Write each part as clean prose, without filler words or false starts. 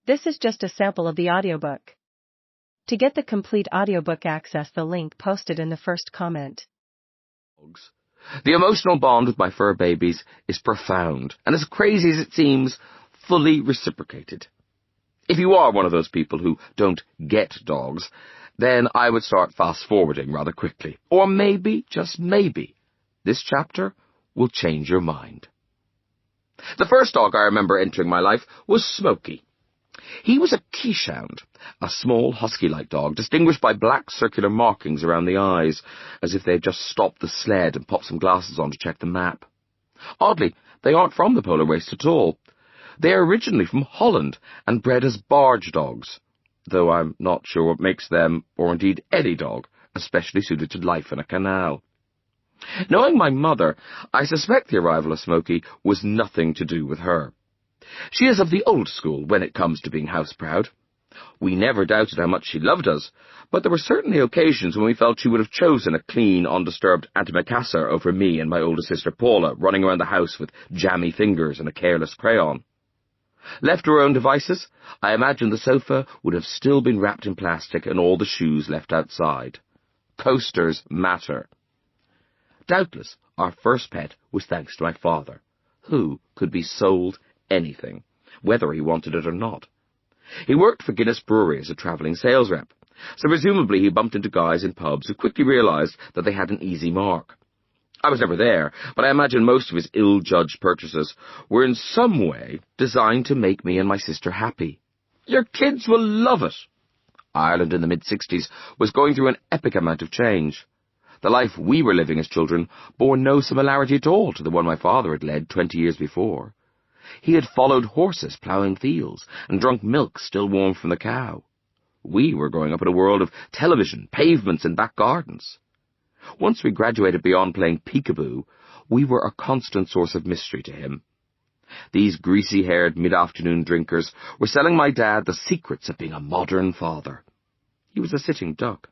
This is just a sample of the audiobook. To get the complete audiobook, access the link posted in the first comment. The emotional bond with my fur babies is profound, and as crazy as it seems, fully reciprocated. If you are one of those people who don't get dogs, then I would start fast-forwarding rather quickly. Or maybe, just maybe, this chapter will change your mind. The first dog I remember entering my life was Smokey. He was a Keeshhound, a small, husky-like dog, distinguished by black circular markings around the eyes, as if they had just stopped the sled and popped some glasses on to check the map. Oddly, they aren't from the polar waste at all. They are originally from Holland and bred as barge dogs, though I'm not sure what makes them, or indeed any dog, especially suited to life in a canal. Knowing my mother, I suspect the arrival of Smokey was nothing to do with her. She is of the old school when it comes to being house-proud. We never doubted how much she loved us, but there were certainly occasions when we felt she would have chosen a clean, undisturbed antimacassar over me and my older sister Paula, running around the house with jammy fingers and a careless crayon. Left to her own devices, I imagine the sofa would have still been wrapped in plastic and all the shoes left outside. Coasters matter. Doubtless, our first pet was thanks to my father, who could be sold anything, whether he wanted it or not. He worked for Guinness Brewery as a travelling sales rep, so presumably he bumped into guys in pubs who quickly realised that they had an easy mark. I was never there, but I imagine most of his ill-judged purchases were in some way designed to make me and my sister happy. Your kids will love it. Ireland in the mid-60s was going through an epic amount of change. The life we were living as children bore no similarity at all to the one my father had led 20 years before. He had followed horses ploughing fields and drunk milk still warm from the cow. We were growing up in a world of television, pavements, and back gardens. Once we graduated beyond playing peekaboo, we were a constant source of mystery to him. These greasy-haired mid-afternoon drinkers were selling my dad the secrets of being a modern father. He was a sitting duck.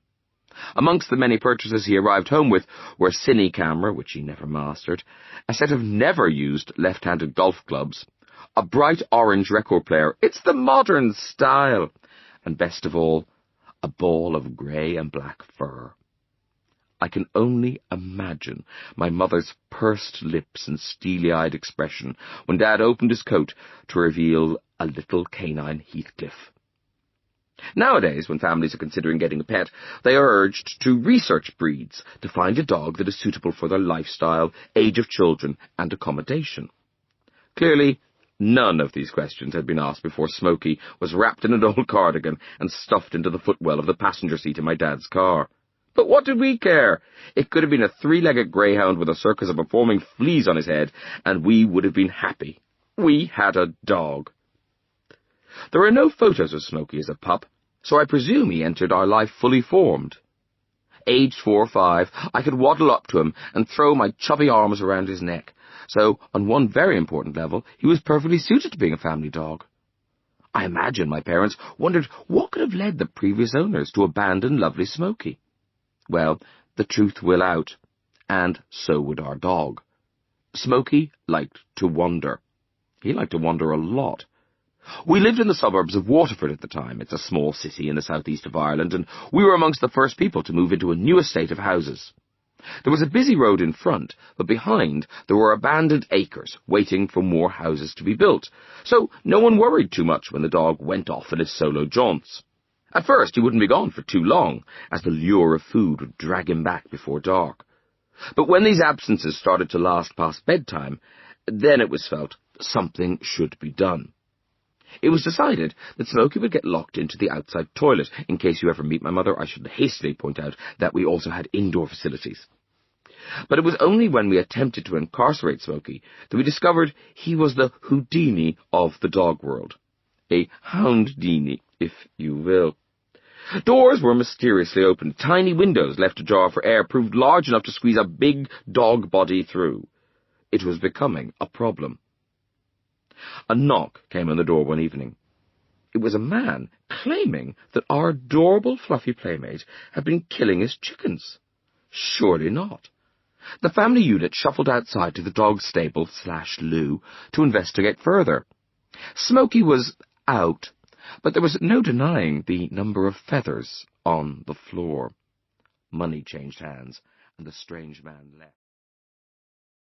Amongst the many purchases he arrived home with were a cine camera, which he never mastered, a set of never-used left-handed golf clubs, a bright orange record player, it's the modern style, and best of all, a ball of grey and black fur. I can only imagine my mother's pursed lips and steely-eyed expression when Dad opened his coat to reveal a little canine Heathcliff. Nowadays, when families are considering getting a pet, they are urged to research breeds to find a dog that is suitable for their lifestyle, age of children, and accommodation. Clearly, none of these questions had been asked before Smokey was wrapped in an old cardigan and stuffed into the footwell of the passenger seat in my dad's car. But what did we care? It could have been a three-legged greyhound with a circus of performing fleas on his head, and we would have been happy. We had a dog. There are no photos of Smokey as a pup, so I presume he entered our life fully formed. Aged 4 or 5, I could waddle up to him and throw my chubby arms around his neck, so on one very important level, he was perfectly suited to being a family dog. I imagine my parents wondered what could have led the previous owners to abandon lovely Smokey. Well, the truth will out, and so would our dog. Smokey liked to wander. He liked to wander a lot. We lived in the suburbs of Waterford at the time. It's a small city in the southeast of Ireland, and we were amongst the first people to move into a new estate of houses. There was a busy road in front, but behind there were abandoned acres waiting for more houses to be built, so no one worried too much when the dog went off on his solo jaunts. At first he wouldn't be gone for too long, as the lure of food would drag him back before dark. But when these absences started to last past bedtime, then it was felt something should be done. It was decided that Smokey would get locked into the outside toilet. In case you ever meet my mother, I should hastily point out that we also had indoor facilities. But it was only when we attempted to incarcerate Smokey that we discovered he was the Houdini of the dog world. A houndini, if you will. Doors were mysteriously opened. Tiny windows left ajar for air proved large enough to squeeze a big dog body through. It was becoming a problem. A knock came on the door one evening. It was a man claiming that our adorable fluffy playmate had been killing his chickens. Surely not. The family unit shuffled outside to the dog stable/loo to investigate further. Smokey was out, But there was no denying the number of feathers on the floor. Money changed hands, and the strange man left.